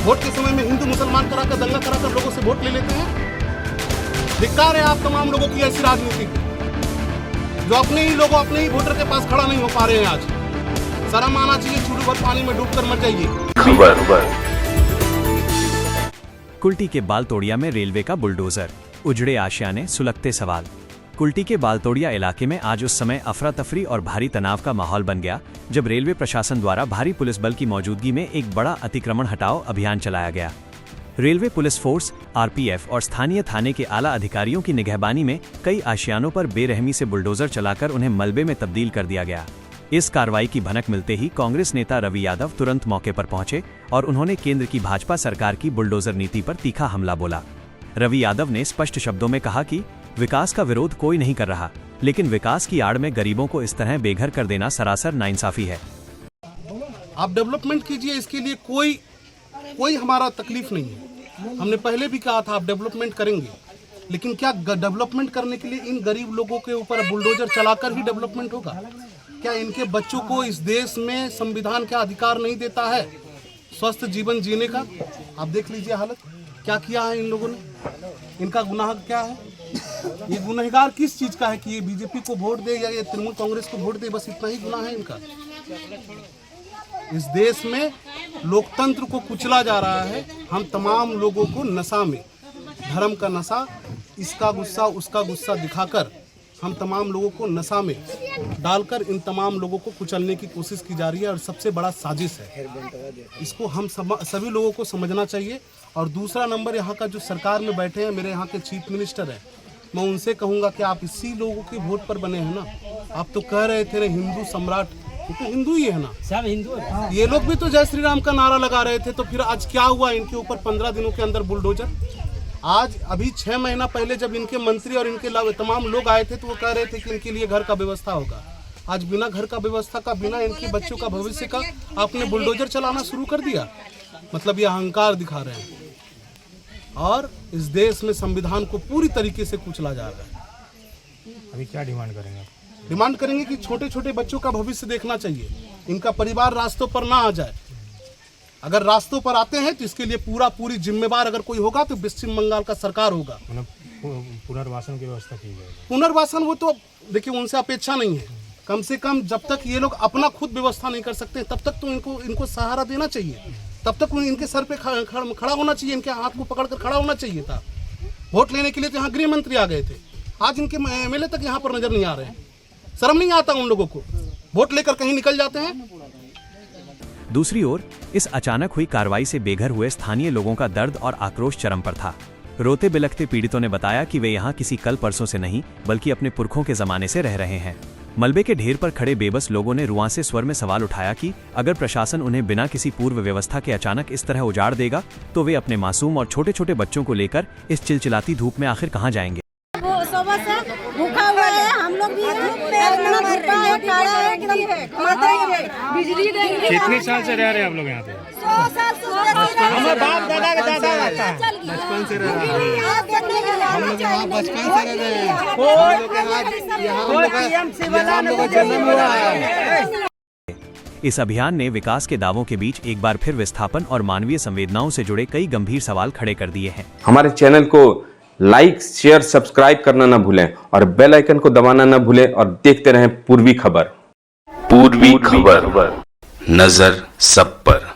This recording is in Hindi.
वोट के समय में हिंदू मुसलमान कराकर दंगा कराकर लोगों से वोट ले लेते हैं। धिक्कार है आप तमाम लोगों की ऐसी राजनीति जो अपने ही लोगों अपने ही वोटर के पास खड़ा नहीं हो पा रहे हैं। आज शर्म आना चाहिए, चूड़ू भर पानी में डूबकर मर जाइए। कुल्टी के बालतोड़िया में रेलवे का बुलडोजर, उजड़े आशियाने सुलगते सवाल। कुल्टी के बालतोड़िया इलाके में आज उस समय अफरा तफरी और भारी तनाव का माहौल बन गया जब रेलवे प्रशासन द्वारा भारी पुलिस बल की मौजूदगी में एक बड़ा अतिक्रमण हटाओ अभियान चलाया गया। रेलवे पुलिस फोर्स, आरपीएफ और स्थानीय थाने के आला अधिकारियों की निगहबानी में कई आशियानों पर बेरहमी से बुलडोजर चलाकर उन्हें मलबे में तब्दील कर दिया गया। इस कार्रवाई की भनक मिलते ही कांग्रेस नेता रवि यादव तुरंत मौके पर पहुंचे और उन्होंने केंद्र की भाजपा सरकार की बुलडोजर नीति पर तीखा हमला बोला। रवि यादव ने स्पष्ट शब्दों में कहा कि विकास का विरोध कोई नहीं कर रहा, लेकिन विकास की आड़ में गरीबों को इस तरह बेघर कर देना सरासर नाइंसाफी है। आप डेवलपमेंट कीजिए, इसके लिए कोई हमारा तकलीफ नहीं है। हमने पहले भी कहा था आप डेवलपमेंट करेंगे, लेकिन क्या डेवलपमेंट करने के लिए इन गरीब लोगों के ऊपर बुलडोजर चलाकर ही डेवलपमेंट होगा? क्या इनके बच्चों को इस देश में संविधान का अधिकार नहीं देता है स्वस्थ जीवन जीने का? आप देख लीजिए हालत क्या किया है इन लोगों ने। इनका गुनाह क्या है? ये गुनहगार किस चीज का है कि ये बीजेपी को वोट दे या ये तृणमूल कांग्रेस को वोट दे? बस इतना ही गुनाह है इनका। इस देश में लोकतंत्र को कुचला जा रहा है। हम तमाम लोगों को नशा में, धर्म का नशा, इसका गुस्सा उसका गुस्सा दिखाकर हम तमाम लोगों को नशा में डालकर इन तमाम लोगों को कुचलने की कोशिश की जा रही है और सबसे बड़ा साजिश है। इसको हम सभी लोगों को समझना चाहिए। और दूसरा नंबर, यहाँ का जो सरकार में बैठे हैं, मेरे यहाँ के चीफ मिनिस्टर हैं, मैं उनसे कहूँगा कि आप इसी लोगों के वोट पर बने हैं ना। आप तो कह रहे थे ना हिंदू सम्राट, ये तो हिंदू ही है ना, सब हिंदू है। ये लोग भी तो जय श्री राम का नारा लगा रहे थे, तो फिर आज क्या हुआ? इनके ऊपर 15 दिनों के अंदर बुलडोजर। आज अभी 6 महीना पहले जब इनके मंत्री और इनके तमाम लोग आए थे तो वो कह रहे थे कि इनके लिए घर का व्यवस्था होगा। आज बिना घर का व्यवस्था का, बिना इनके बच्चों का भविष्य का आपने बुलडोजर चलाना शुरू कर दिया। मतलब ये अहंकार दिखा रहे हैं और इस देश में संविधान को पूरी तरीके से कुचला जा रहा है। अभी क्या डिमांड करेंगे? डिमांड करेंगे कि छोटे छोटे बच्चों का भविष्य देखना चाहिए, इनका परिवार रास्तों पर ना आ जाए। अगर रास्तों पर आते हैं तो इसके लिए पूरी जिम्मेवार अगर कोई होगा तो पश्चिम बंगाल का सरकार होगा। पुनर्वासन की व्यवस्था की जाएगी। पुनर्वासन वो तो देखिए उनसे अपेक्षा नहीं है। कम से कम जब तक ये लोग अपना खुद व्यवस्था नहीं कर सकते तब तक तो इनको सहारा देना चाहिए। तब तक इनके सर पे खड़ा होना चाहिए, इनके हाथ को पकड़कर खड़ा होना चाहिए था। वोट लेने के लिए तो यहाँ गृह मंत्री आ गए थे, आज इनके एमएलए तक यहाँ पर नजर नहीं आ रहे हैं। शर्म नहीं आता उन लोगों को? वोट लेकर कहीं निकल जाते हैं। दूसरी ओर इस अचानक हुई कार्रवाई से बेघर हुए स्थानीय लोगों का दर्द और आक्रोश चरम पर था। रोते बिलखते पीड़ितों ने बताया कि वे यहाँ किसी कल परसों से नहीं बल्कि अपने पुरखों के जमाने से रह रहे हैं। मलबे के ढेर पर खड़े बेबस लोगों ने रुआंसे स्वर में सवाल उठाया कि अगर प्रशासन उन्हें बिना किसी पूर्व व्यवस्था के अचानक इस तरह उजाड़ देगा तो वे अपने मासूम और छोटे छोटे बच्चों को लेकर इस चिलचिलाती धूप में आखिर कहाँ जाएंगे। सुबह से भूखा हुआ है, हम लोग भी धूप में इतना भूखा है, काला है, एकदम मर जाएंगे। बिजली देंगे। कितने साल से रह रहे हैं आप लोग यहाँ पे? 100 साल से। हमारे बाप दादा का दादा रहता है, बचपन से रह रहा है। हम लोग यहाँ बचपन से रह रहे हैं। यहाँ हम लोग का जन्म हुआ है। इस अभियान ने विकास के दावों के बीच एक बार फिर विस्थापन और मानवीय संवेदनाओं से जुड़े कई गंभीर सवाल खड़े कर दिए हैं। हमारे चैनल को लाइक, शेयर, सब्सक्राइब करना ना भूलें और बेल आइकन को दबाना ना भूलें और देखते रहें पूर्वी खबर। पूर्वी खबर, नजर सब पर।